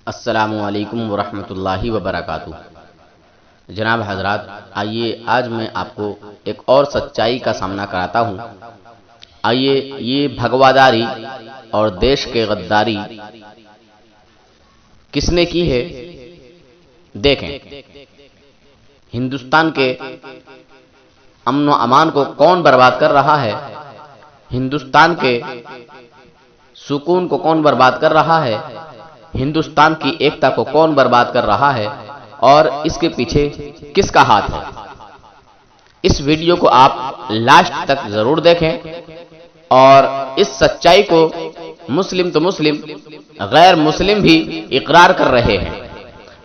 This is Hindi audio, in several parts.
अस्सलामुअलैकुम वरहमतुल्लाहि वबरकातुह। जनाब हजरात, आइए आज मैं आपको एक और सच्चाई का सामना कराता हूँ। आइए ये भगवादारी और देश के गद्दारी किसने की है देखें। हिंदुस्तान के अमन व अमान को कौन बर्बाद कर रहा है, हिंदुस्तान के सुकून को कौन बर्बाद कर रहा है, हिंदुस्तान की एकता को कौन बर्बाद कर रहा है और इसके पीछे किसका हाथ है। इस वीडियो को आप लास्ट तक जरूर देखें और इस सच्चाई को मुस्लिम तो मुस्लिम, गैर मुस्लिम भी इकरार कर रहे हैं,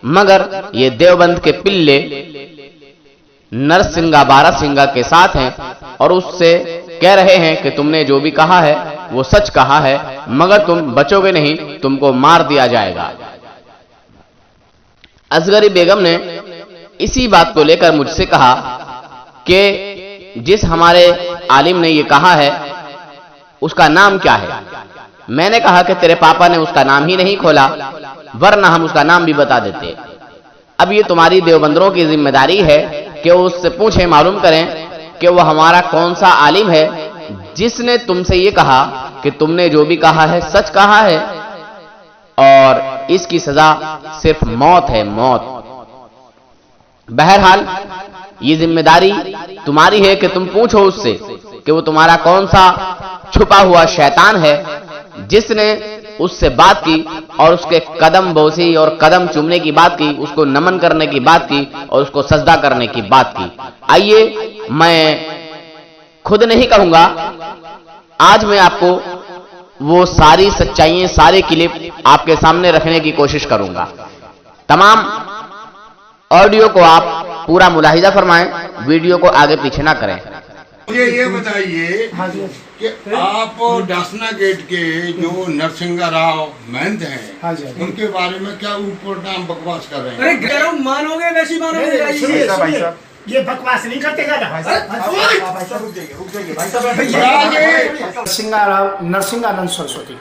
मगर ये देवबंद के पिल्ले नरसिंगा बारासिंगा के साथ हैं और उससे कह रहे हैं कि तुमने जो भी कहा है वो सच कहा है, मगर तुम बचोगे नहीं, तुमको मार दिया जाएगा। असगरी बेगम ने इसी बात को लेकर मुझसे कहा कि जिस हमारे आलिम ने ये कहा है उसका नाम क्या है। मैंने कहा कि तेरे पापा ने उसका नाम ही नहीं खोला, वरना हम उसका नाम भी बता देते। अब ये तुम्हारी देवबंदरों की जिम्मेदारी है कि उससे पूछें, मालूम करें कि वो हमारा कौन सा आलिम है जिसने तुमसे ये कहा कि तुमने जो भी कहा है सच कहा है और इसकी सजा सिर्फ मौत है, मौत। बहरहाल ये जिम्मेदारी तुम्हारी है कि तुम पूछो उससे कि वो तुम्हारा कौन सा छुपा हुआ शैतान है जिसने उससे बात की और उसके कदम बोसी और कदम चूमने की बात की, उसको नमन करने की बात की और उसको सजदा करने की बात की। आइए, मैं खुद नहीं कहूंगा, आज मैं आपको वो सारी सच्चाइयां, सारे क्लिप आपके सामने रखने की कोशिश करूंगा। तमाम ऑडियो को आप पूरा मुलाहिजा फरमाएं, वीडियो को आगे पीछे ना करें। मुझे ये बताइए कि आप डासना गेट के जो नरसिंगा राव महंत हैं, उनके बारे में क्या ऊपर नाम बकवास कर रहे हैं? अरे गैरों मानोगे वैसी मानोगे, ये बकवास नहीं करते नरसिंगानंद सरस्वती।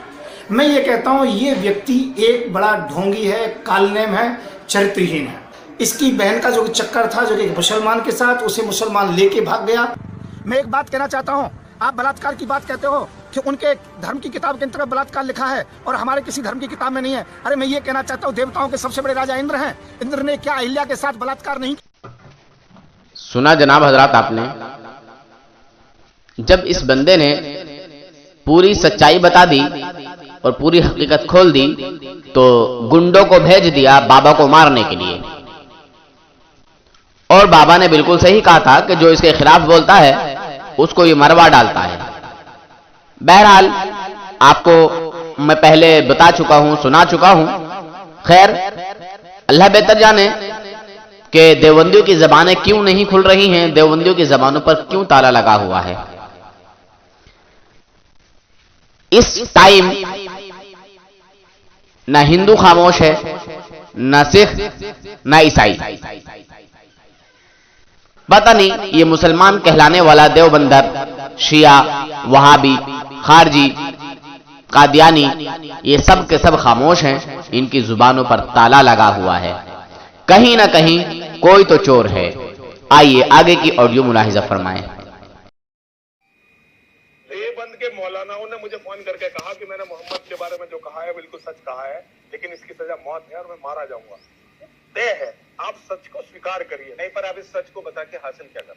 मैं ये कहता हूँ ये व्यक्ति एक बड़ा ढोंगी है, कालनेम है, चरित्रहीन है। इसकी बहन का जो चक्कर था, जो एक मुसलमान के साथ, उसे मुसलमान लेके भाग गया। मैं एक बात कहना चाहता हूँ, आप बलात्कार की बात कहते हो कि उनके धर्म की किताब के अंतर्गत बलात्कार लिखा है और हमारे किसी धर्म की किताब में नहीं है। अरे मैं ये कहना चाहता हूँ, देवताओं के सबसे बड़े राजा इंद्र हैं, इंद्र ने क्या अहिल्या के साथ बलात्कार नहीं किया? सुना जनाब हजरात आपने, जब इस बंदे ने पूरी सच्चाई बता दी और पूरी हकीकत खोल दी तो गुंडों को भेज दिया बाबा को मारने के लिए। और बाबा ने बिल्कुल सही कहा था कि जो इसके खिलाफ बोलता है उसको ये मरवा डालता है। बहरहाल आपको मैं पहले बता चुका हूं, सुना चुका हूं। खैर, अल्लाह बेहतर जाने कि देवबंदियों की जबानें क्यों नहीं खुल रही हैं, देवबंदियों की जबानों पर क्यों ताला लगा हुआ है। इस टाइम ना हिंदू खामोश है, ना सिख, ना ईसाई। पता नहीं ये मुसलमान कहलाने वाला देवबंदर, शिया, वहाबी, खारजी, कादियानी, ये सब के सब खामोश हैं। इनकी जुबानों पर ताला लगा हुआ है। कहीं ना कहीं कोई तो चोर है। आइए आगे की ऑडियो मुलाहिजा फरमाएं। देवबंद के मौलानाओं ने मुझे फोन करके कहा कि मैंने मोहम्मद के बारे में जो कहा है बिल्कुल सच कहा है, लेकिन इसकी सजा मौत है और मैं मारा जाऊंगा। तय है, आप सच को स्वीकार करिए, नहीं पर आप इस सच को बता के हासिल क्या कर।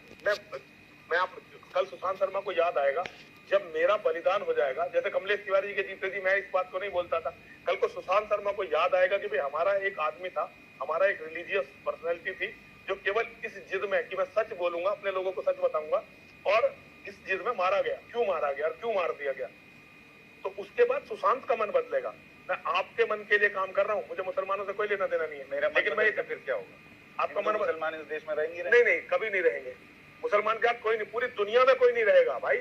मैं आप कल सुशांत शर्मा को याद आएगा जब मेरा बलिदान हो जाएगा। जैसे कमलेश तिवारी जी के जीते जी मैं इस बात को नहीं बोलता था, कल को सुशांत शर्मा को याद आएगा कि भाई हमारा एक आदमी था, हमारा एक रिलीजियस पर्सनैलिटी थी जो केवल इस जिद में कि मैं सच बोलूंगा, अपने लोगों को सच बताऊंगा, और इस जिद में मारा गया। क्यों मारा गया और क्यों मार दिया गया, तो उसके बाद सुशांत का मन बदलेगा। मैं आपके मन के लिए काम कर रहा हूँ, मुझे मुसलमानों से कोई लेना देना नहीं है। मेरा लेकिन मैं फिर क्या होगा, आपका मन मुसलमान इस देश में रहेंगे? नहीं, कभी नहीं रहेंगे। मुसलमान के साथ कोई नहीं, पूरी दुनिया में कोई नहीं रहेगा भाई।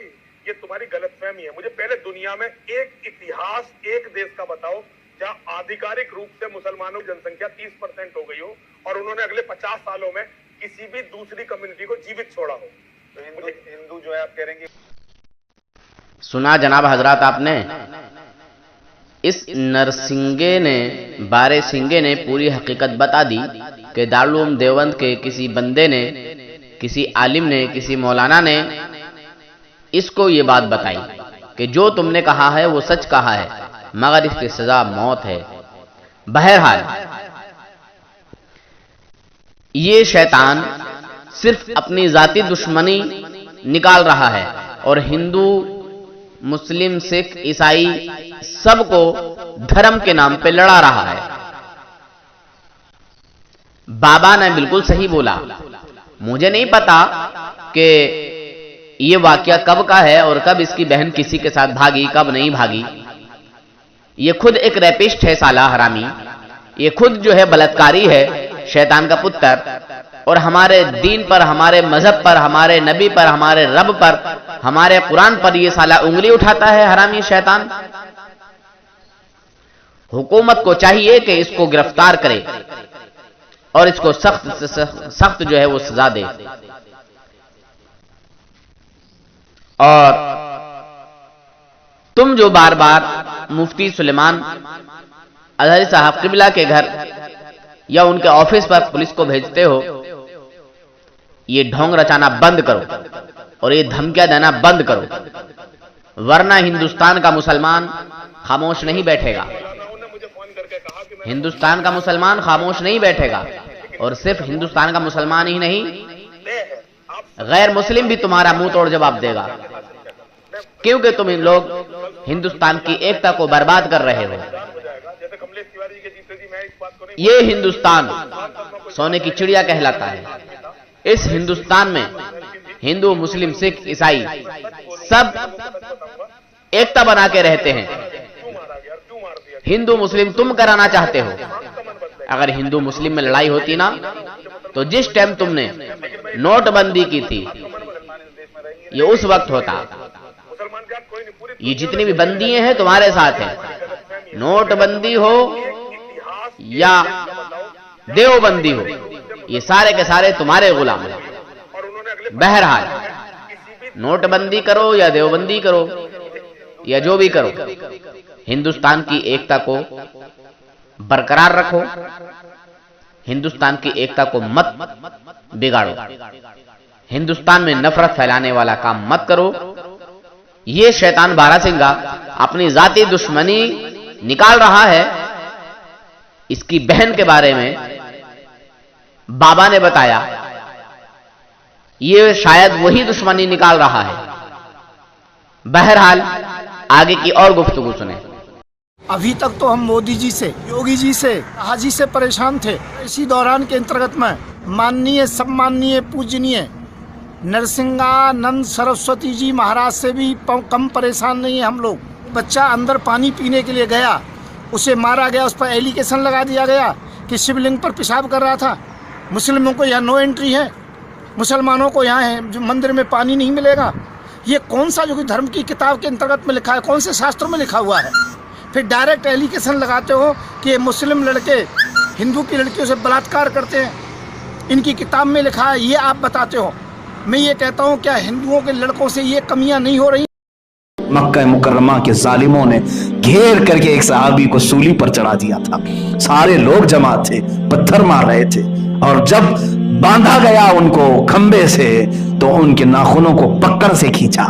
ये तुम्हारी गलतफहमी है। मुझे पहले दुनिया में एक इतिहास, एक देश का बताओ जहाँ आधिकारिक रूप से मुसलमानों की जनसंख्या 30% हो गई हो और उन्होंने अगले 50 सालों में किसी भी दूसरी कम्युनिटी को जीवित छोड़ा हो। तो हिंदू जो है आप कह रहे हैं। सुना जनाब हजरात आपने, इस नरसिंगे ने बारे सिंगे ने पूरी हकीकत बता दी कि दारुल उलूम देवबंद के किसी बंदे ने, किसी आलिम ने, किसी मौलाना ने इसको ये बात बताई कि जो तुमने कहा है वो सच कहा है, मगर इसकी सजा मौत है। बहरहाल ये शैतान सिर्फ अपनी जाती दुश्मनी निकाल रहा है और हिंदू, मुस्लिम, सिख, ईसाई सबको धर्म के नाम पे लड़ा रहा है। बाबा ने बिल्कुल सही बोला। मुझे नहीं पता कि ये वाकया कब का है और कब इसकी बहन किसी के साथ भागी, कब नहीं भागी। ये खुद एक रैपिस्ट है, साला हरामी। ये खुद जो है बलात्कारी है, शैतान का पुत्र, और हमारे दीन पर, हमारे मजहब पर, हमारे नबी पर, हमारे रब पर, हमारे कुरान पर ये साला उंगली उठाता है, हरामी शैतान। हुकूमत को चाहिए कि इसको गिरफ्तार करे और इसको सख्त से सख्त जो है वो सजा दे। और तुम जो बार बार मुफ्ती सुलेमान अजहरी साहब किबला के घर या उनके ऑफिस पर पुलिस को भेजते हो, ये ढोंग रचाना बंद करो और ये धमकियां देना बंद करो, वरना हिंदुस्तान का मुसलमान खामोश नहीं बैठेगा। हिंदुस्तान का मुसलमान खामोश नहीं बैठेगा, और सिर्फ हिंदुस्तान का मुसलमान ही नहीं, गैर मुस्लिम भी तुम्हारा मुंह तोड़ जवाब देगा, क्योंकि तुम इन लोग हिंदुस्तान की एकता को बर्बाद कर रहे हो। ये हिंदुस्तान सोने की चिड़िया कहलाता है। इस हिंदुस्तान में हिंदू, मुस्लिम, सिख, ईसाई सब एकता बना के रहते हैं। हिंदू मुस्लिम तुम कराना चाहते हो। अगर हिंदू मुस्लिम में लड़ाई होती ना, तो जिस टाइम तुमने नोटबंदी की थी ये उस वक्त होता। ये जितनी भी बंदियां हैं तुम्हारे साथ हैं, नोटबंदी हो या देवबंदी हो, ये सारे के सारे तुम्हारे गुलाम हैं। बहरहाल नोटबंदी करो या देवबंदी करो या जो भी करो, हिंदुस्तान की एकता को बरकरार रखो, हिंदुस्तान की एकता को मत बिगाड़ो, हिंदुस्तान में नफरत फैलाने वाला काम मत करो। ये शैतान बारासिंगा अपनी जाती दुश्मनी निकाल रहा है। इसकी बहन के बारे में बाबा ने बताया, ये शायद वही दुश्मनी निकाल रहा है। बहरहाल आगे की और गुफ्तगू सुने। अभी तक तो हम मोदी जी से, योगी जी से, हाजी से परेशान थे। इसी दौरान के अंतर्गत में माननीय, सम्माननीय, पूजनीय नरसिंहानंद सरस्वती जी महाराज से भी कम परेशान नहीं है हम लोग। बच्चा अंदर पानी पीने के लिए गया, उसे मारा गया, उस पर एलिगेशन लगा दिया गया कि शिवलिंग पर पेशाब कर रहा था। मुस्लिमों को यहाँ नो एंट्री है, मुसलमानों को यहाँ है जो मंदिर में पानी नहीं मिलेगा। ये कौन सा जो कि धर्म की किताब के अंतर्गत में लिखा है, कौन से शास्त्रों में लिखा हुआ है? फिर डायरेक्ट एलिगेशन लगाते हो कि ये मुस्लिम लड़के हिंदू की लड़कियों से बलात्कार करते हैं, इनकी किताब में लिखा है, ये आप बताते हो। मैं ये कहता हूँ, क्या हिंदुओं के लड़कों से ये कमियां नहीं हो रही? मक्का मुकर्रमा के जालिमों ने घेर करके एक सहाबी को सूली पर चढ़ा दिया था। सारे लोग जमा थे, पत्थर मार रहे थे, और जब बांधा गया उनको खंबे से तो उनके नाखूनों को पकड़ से खींचा,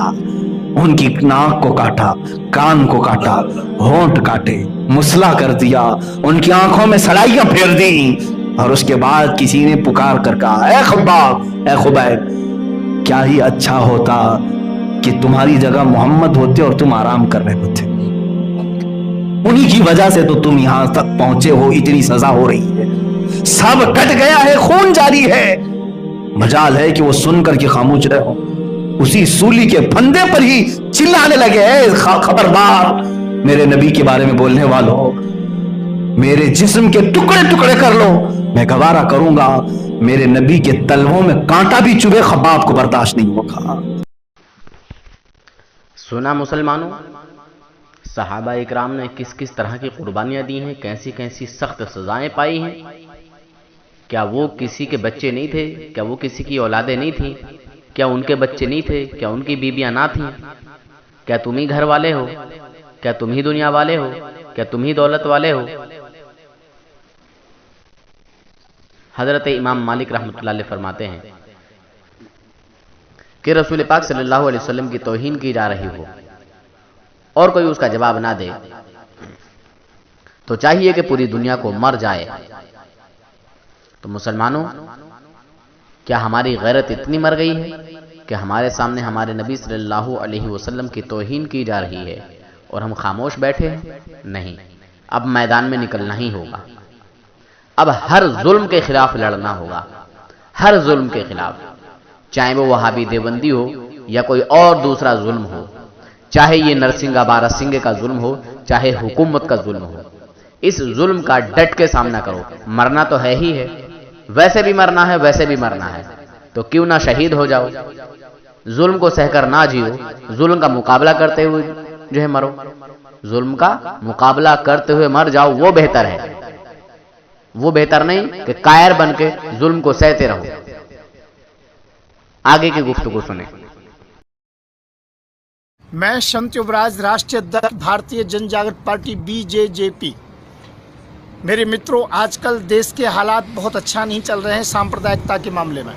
उनकी नाक को काटा, कान को काटा, होंठ काटे, मुसला कर दिया, उनकी आंखों में सलाइयां फेर दी, और उसके बाद किसी ने पुकार कर कहा, ए खब्बाब, ए खुबैब, क्या ही अच्छा होता कि तुम्हारी जगह मोहम्मद होते और तुम आराम कर रहे होते। उन्हीं की वजह से तो तुम यहां तक पहुंचे हो, इतनी सजा हो रही है, सब कट गया है, खून जारी है। मजाल है कि वो सुन करके खामोश रहे हो। उसी सूली के फंदे पर ही चिल्लाने लगे, खबरदार मेरे नबी के बारे में बोलने वालों, मेरे जिस्म के टुकड़े टुकड़े कर लो, मैं गवारा करूंगा, मेरे नबी के तलवों में कांटा भी चुभे, खब्बाब को बर्दाश्त नहीं होगा। सुना मुसलमानों, सहाबा इकराम ने किस किस तरह की कुर्बानियां दी हैं, कैसी कैसी सख्त सजाएं पाई हैं। क्या वो किसी के बच्चे नहीं थे? क्या वो किसी की औलादें नहीं थी? क्या उनके बच्चे नहीं थे? क्या उनकी बीबियां ना थीं? क्या तुम ही घर वाले हो? क्या तुम ही दुनिया वाले हो? क्या तुम ही दौलत वाले हो? हजरत इमाम मालिक रहमतुल्लाह अलैह फरमाते हैं कि रसूल पाक सल्लल्लाहु अलैहि वसल्लम की तौहीन की जा रही हो और कोई उसका जवाब ना दे तो चाहिए कि पूरी दुनिया को मर जाए। तो मुसलमानों, क्या हमारी गैरत इतनी मर गई है कि हमारे सामने हमारे नबी सल्लल्लाहु अलैहि वसल्लम की तौहीन की जा रही है और हम खामोश बैठे हैं? नहीं, अब मैदान में निकलना ही होगा। अब हर जुल्म के खिलाफ लड़ना होगा, हर जुल्म के खिलाफ, चाहे वो वहाबी देवबंदी हो या कोई और दूसरा जुल्म हो, चाहे ये नरसिंगा बारासिंगे का जुल्म हो, चाहे हुकूमत का जुल्म हो। इस जुल्म का डट के सामना करो। मरना तो है ही है, वैसे भी मरना है, वैसे भी मरना है, तो क्यों ना शहीद हो जाओ। जुल्म को सहकर ना जियो, जुल्म का मुकाबला करते हुए जो है मरो। जुल्म का मुकाबला करते हुए मर जाओ, वो बेहतर है, वो बेहतर नहीं कि कायर बन के जुल्म को सहते रहो। आगे की गुफ्तगू सुने। मैं संत युवराज, राष्ट्रीय अध्यक्ष भारतीय जन जागृत पार्टी BJJP। मेरे मित्रों, आजकल देश के हालात बहुत अच्छा नहीं चल रहे हैं सांप्रदायिकता के मामले में।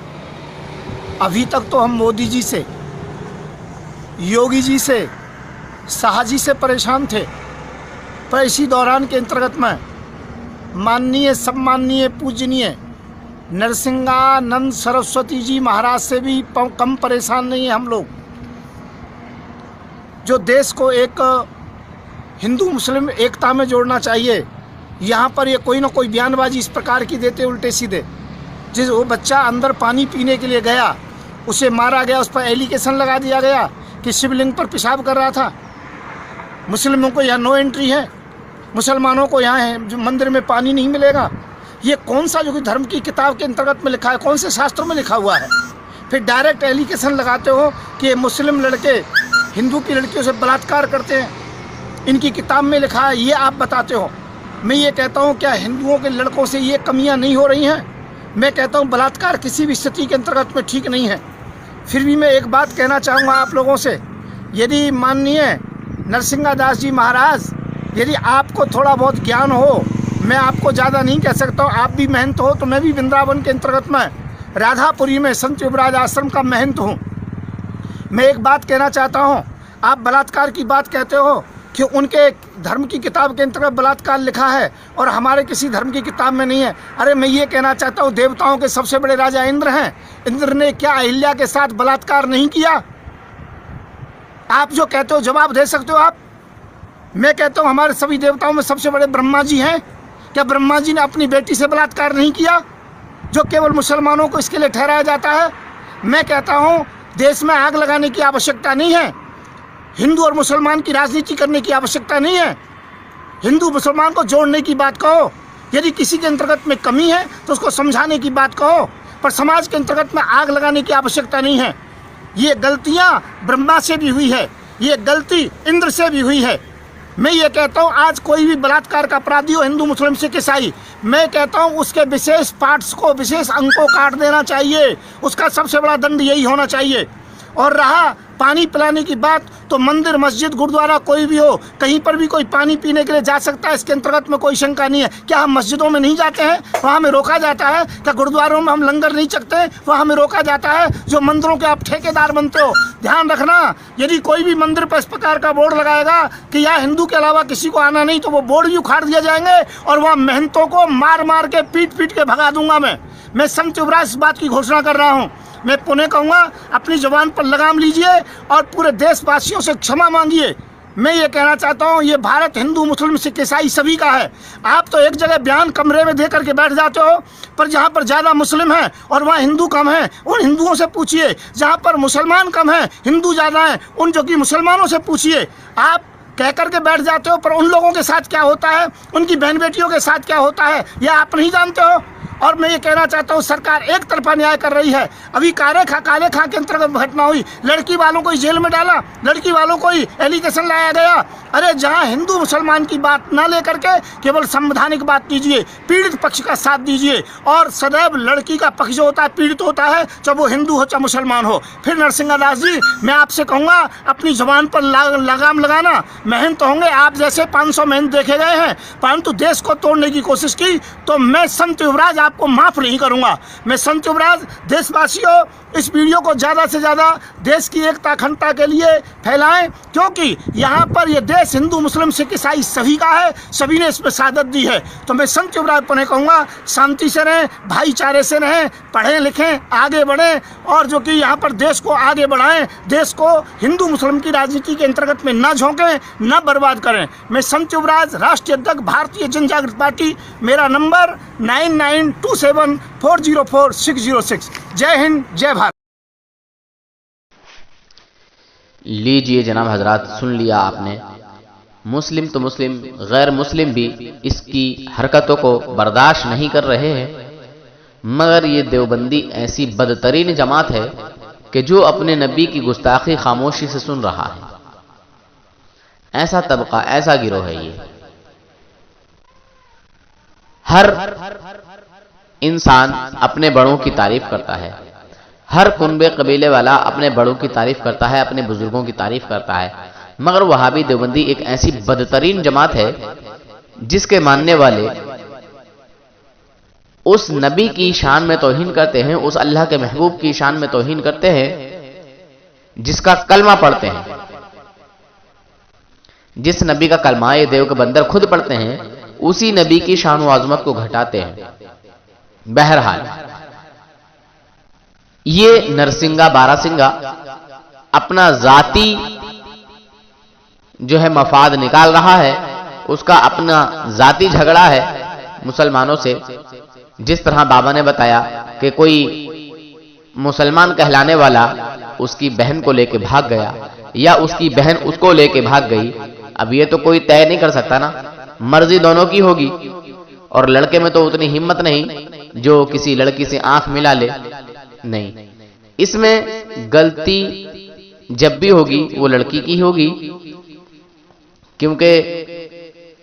अभी तक तो हम मोदी जी से, योगी जी से, शाह जी से परेशान थे, पर इसी दौरान के अंतर्गत में माननीय, सम्माननीय, पूजनीय नरसिंहानंद सरस्वती जी महाराज से भी कम परेशान नहीं है हम लोग, जो देश को एक हिंदू मुस्लिम एकता में जोड़ना चाहिए। यहाँ पर ये कोई ना कोई बयानबाजी इस प्रकार की देते उल्टे सीधे। जिस वो बच्चा अंदर पानी पीने के लिए गया, उसे मारा गया, उस पर एलिगेशन लगा दिया गया कि शिवलिंग पर पेशाब कर रहा था। मुस्लिमों को यहाँ नो एंट्री है, मुसलमानों को यहाँ है जो मंदिर में पानी नहीं मिलेगा। ये कौन सा जो कि धर्म की किताब के अंतर्गत में लिखा है, कौन से शास्त्रों में लिखा हुआ है? फिर डायरेक्ट एलिगेशन लगाते हो कि मुस्लिम लड़के हिंदू की लड़कियों से बलात्कार करते हैं, इनकी किताब में लिखा है, ये आप बताते हो। मैं ये कहता हूँ, क्या हिंदुओं के लड़कों से ये कमियाँ नहीं हो रही हैं? मैं कहता हूँ बलात्कार किसी भी स्थिति के अंतर्गत में ठीक नहीं है। फिर भी मैं एक बात कहना चाहूँगा आप लोगों से, यदि माननीय नरसिंगा दास जी महाराज, यदि आपको थोड़ा बहुत ज्ञान हो, मैं आपको ज़्यादा नहीं कह सकता हूँ, आप भी महंत हो, तो मैं भी वृंदावन के अंतर्गत में राधापुरी में संत युवराज आश्रम का महंत हूँ। मैं एक बात कहना चाहता हूँ, आप बलात्कार की बात कहते हो कि उनके धर्म की किताब के अंतर्गत बलात्कार लिखा है और हमारे किसी धर्म की किताब में नहीं है। अरे मैं ये कहना चाहता हूँ, देवताओं के सबसे बड़े राजा इंद्र हैं, इंद्र ने क्या अहिल्या के साथ बलात्कार नहीं किया? आप जो कहते हो जवाब दे सकते हो आप। मैं कहता हूँ हमारे सभी देवताओं में सबसे बड़े ब्रह्मा जी हैं, क्या ब्रह्मा जी ने अपनी बेटी से बलात्कार नहीं किया, जो केवल मुसलमानों को इसके लिए ठहराया जाता है? मैं कहता हूँ देश में आग लगाने की आवश्यकता नहीं है, हिंदू और मुसलमान की राजनीति करने की आवश्यकता नहीं है, हिंदू मुसलमान को जोड़ने की बात कहो। यदि किसी के अंतर्गत में कमी है तो उसको समझाने की बात कहो, पर समाज के अंतर्गत में आग लगाने की आवश्यकता नहीं है। ये गलतियाँ ब्रह्मा से भी हुई है, ये गलती इंद्र से भी हुई है। मैं ये कहता हूँ आज कोई भी बलात्कार का अपराधी हो, हिंदू मुस्लिम सिख ईसाई, मैं कहता हूँ उसके विशेष पार्ट्स को, विशेष अंग को काट देना चाहिए, उसका सबसे बड़ा दंड यही होना चाहिए। और रहा पानी पिलाने की बात, तो मंदिर, मस्जिद, गुरुद्वारा कोई भी हो, कहीं पर भी कोई पानी पीने के लिए जा सकता है, इसके अंतर्गत में कोई शंका नहीं है। क्या हम मस्जिदों में नहीं जाते हैं, वहाँ हमें रोका जाता है? क्या गुरुद्वारों में हम लंगर नहीं चखते हैं, वहाँ हमें रोका जाता है? जो मंदिरों के आप ठेकेदार बनते हो, ध्यान रखना, यदि कोई भी मंदिर पर इस प्रकार का बोर्ड लगाएगा कि यहाँ हिंदू के अलावा किसी को आना नहीं, तो वो बोर्ड भी उखाड़ दिए जाएंगे और वहाँ महंतों को मार मार के, पीट के भगा दूंगा। मैं संत युवराज इस बात की घोषणा कर रहा हूँ। मैं पुनः कहूँगा, अपनी जुबान पर लगाम लीजिए और पूरे देशवासियों से क्षमा मांगिए। मैं ये कहना चाहता हूँ, ये भारत हिंदू मुस्लिम सिख ईसाई सभी का है। आप तो एक जगह बयान कमरे में दे करके बैठ जाते हो, पर जहाँ पर ज़्यादा मुस्लिम हैं और वहाँ हिंदू कम हैं, उन हिंदुओं से पूछिए। जहाँ पर मुसलमान कम हैं, हिंदू ज़्यादा हैं, उन जो कि मुसलमानों से पूछिए। आप कह करके बैठ जाते हो, पर उन लोगों के साथ क्या होता है, उनकी बहन बेटियों के साथ क्या होता है, यह आप नहीं जानते हो। और मैं ये कहना चाहता हूँ सरकार एक तरफा न्याय कर रही है। अभी काले खां के अंतर्गत घटना हुई, लड़की वालों को ही जेल में डाला, लड़की वालों को ही एलिगेशन लाया गया। अरे जहाँ हिंदू मुसलमान की बात ना लेकर के केवल संवैधानिक बात कीजिए, पीड़ित पक्ष का साथ दीजिए, और सदैव लड़की का पक्ष जो होता है पीड़ित होता है, चाहे वो हिंदू हो चाहे मुसलमान हो। फिर नरसिंह दास जी, मैं आपसे कहूँगा अपनी जबान पर लगाम लगाना। मेहनत होंगे आप जैसे 500 मेहनत देखे गए हैं, परंतु देश को तोड़ने की कोशिश की तो मैं संत युवराज आपको माफ नहीं करूंगा। मैं संत युवराज, देशवासियों इस वीडियो को ज़्यादा से ज़्यादा देश की एकता अखंडता के लिए फैलाएं, क्योंकि यहाँ पर ये देश हिंदू मुस्लिम सिख ईसाई सभी का है, सभी ने इसमें शहादत दी है। तो मैं संत युवराज पर कहूँगा शांति से रहें, भाईचारे से रहें, पढ़ें लिखें, आगे बढ़ें, और जो कि यहाँ पर देश को आगे बढ़ाएं, देश को हिंदू मुस्लिम की राजनीति के अंतर्गत में ना झोंकें, ना बर्बाद करें। मैं संत युवराज, राष्ट्रीय अध्यक्ष भारतीय जन जागृति पार्टी, मेरा नंबर 9927404606। जय हिंद, जय भारत। लीजिए जनाब हजरात, सुन लिया आपने। मुस्लिम तो मुस्लिम, गैर मुस्लिम भी इसकी हरकतों को बर्दाश्त नहीं कर रहे हैं, मगर ये देवबंदी ऐसी बदतरीन जमात है कि जो अपने नबी की गुस्ताखी खामोशी से सुन रहा है। ऐसा तबका, ऐसा गिरोह है ये। हर इंसान अपने बड़ों की तारीफ करता है, हर कुनबे कबीले वाला अपने बड़ों की तारीफ करता है, अपने बुजुर्गों की तारीफ करता है, मगर वहाबी देवबंदी एक ऐसी बदतरीन जमात है जिसके मानने वाले उस नबी की शान में तौहीन करते हैं, उस अल्लाह के महबूब की शान में तौहीन करते हैं जिसका कलमा पढ़ते हैं। जिस नबी का कलमा ये देव के बंदर खुद पढ़ते हैं, उसी नबी की शान व आजमत को घटाते हैं। बहरहाल ये नरसिंगा बारासिंगा अपना जाती जो है मफाद निकाल रहा है, उसका अपना जाती झगड़ा है मुसलमानों से। जिस तरह बाबा ने बताया कि कोई मुसलमान कहलाने वाला उसकी बहन को लेके भाग गया या उसकी बहन उसको लेके भाग गई, अब ये तो कोई तय नहीं कर सकता ना, मर्जी दोनों की होगी। और लड़के में तो उतनी हिम्मत नहीं जो किसी लड़की से आंख मिला ले, नहीं, इसमें गलती जब भी होगी वो लड़की की होगी, क्योंकि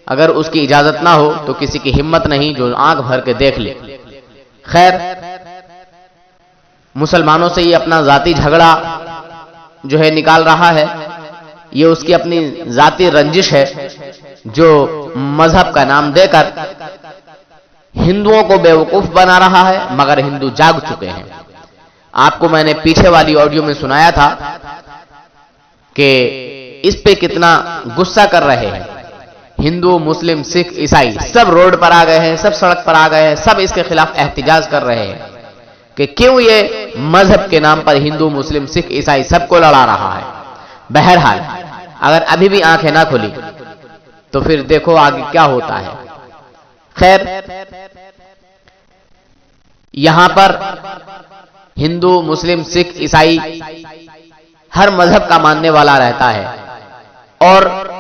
अगर उसकी इजाजत ना हो तो किसी की हिम्मत नहीं जो आंख भर के देख ले। खैर, मुसलमानों से ये अपना जाती झगड़ा जो है निकाल रहा है, ये उसकी अपनी जाती रंजिश है जो मजहब का नाम देकर हिंदुओं को बेवकूफ बना रहा है, मगर हिंदू जाग चुके हैं। आपको मैंने पीछे वाली ऑडियो में सुनाया था कि इस पे कितना गुस्सा कर रहे हैं। हिंदू, मुस्लिम, सिख, ईसाई सब रोड पर आ गए हैं, सब सड़क पर आ गए हैं, सब इसके खिलाफ एहतिजाज कर रहे हैं कि क्यों ये मजहब के नाम पर हिंदू, मुस्लिम, सिख, ईसाई सबको लड़ा रहा है। बहरहाल अगर अभी भी आंखें ना खुली तो फिर देखो आगे क्या होता है। खैर, यहां पर हिंदू, मुस्लिम, सिख, ईसाई हर मजहब का मानने वाला रहता है और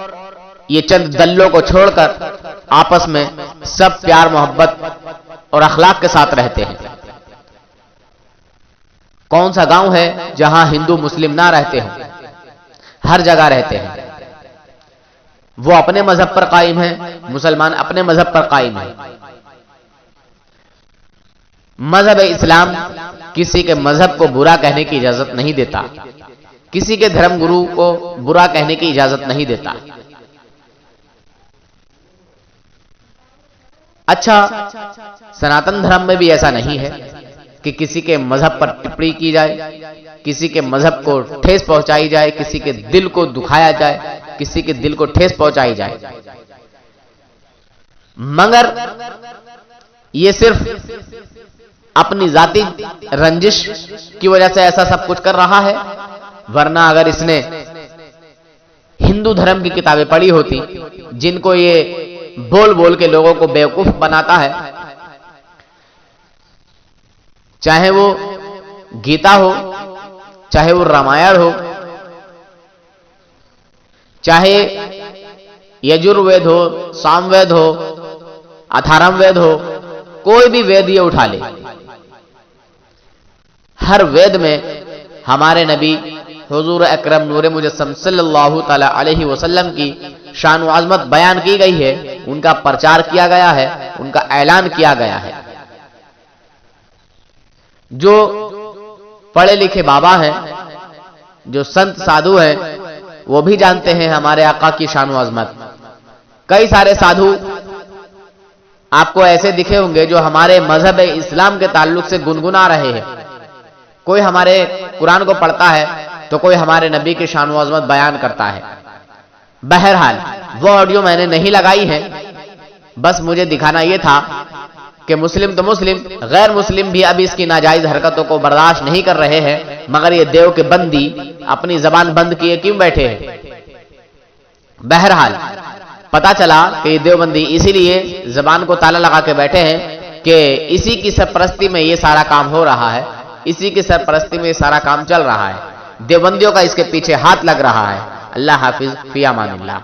ये चंद दल्लों को छोड़कर आपस में सब प्यार मोहब्बत और अखलाक के साथ रहते हैं। कौन सा गांव है जहां हिंदू मुस्लिम ना रहते हो? हर जगह रहते हैं। वो अपने मजहब पर कायम है, मुसलमान अपने मजहब पर कायम है। मजहब इस्लाम किसी के मजहब को बुरा कहने की इजाजत नहीं देता, किसी के धर्म गुरु को बुरा कहने की इजाजत नहीं देता। अच्छा, सनातन धर्म में भी ऐसा नहीं है कि किसी के मजहब पर टिप्पणी की जाए, किसी के मजहब को ठेस पहुंचाई जाए, किसी के दिल को दुखाया जाए, किसी के दिल को ठेस पहुंचाई जाए। मगर ये सिर्फ अपनी जाति रंजिश की वजह से ऐसा सब कुछ कर रहा है, वरना अगर इसने हिंदू धर्म की किताबें पढ़ी होती जिनको ये बोल बोल के लोगों को बेवकूफ बनाता है, चाहे वो गीता हो, चाहे वो रामायण हो, चाहे यजुर्वेद हो, सामवेद हो, अथर्ववेद हो, कोई भी वेद ये उठा ले, हर वेद में हमारे नबी हुजूर अकरम नूर मुजस्सम सल्लल्लाहु ताला अलैहि वसल्लम की शान व अज़मत बयान की गई है, उनका प्रचार किया गया है, उनका ऐलान किया गया है। जो पढ़े लिखे बाबा हैं, जो संत साधु हैं, वो भी जानते हैं हमारे आका की शान व अज़मत। कई सारे साधु आपको ऐसे दिखे होंगे जो हमारे मजहब इस्लाम के ताल्लुक से गुनगुना रहे हैं। कोई हमारे कुरान को पढ़ता है तो कोई हमारे नबी की शान व अज़मत बयान करता है। बहरहाल वो ऑडियो मैंने नहीं लगाई है, बस मुझे दिखाना यह था कि मुस्लिम तो मुस्लिम, गैर मुस्लिम भी अभी इसकी नाजायज हरकतों को बर्दाश्त नहीं कर रहे हैं, मगर ये देव के बंदी अपनी जबान बंद किए क्यों बैठे हैं। बहरहाल पता चला कि ये देवबंदी इसीलिए जबान को ताला लगा के बैठे हैं कि इसी की सरपरस्ती में ये सारा काम हो रहा है, इसी की सरपरस्ती में ये सारा काम चल रहा है, देवबंदियों का इसके पीछे हाथ लग रहा है। अल्लाह हाफिज, फी अमानिल्लाह।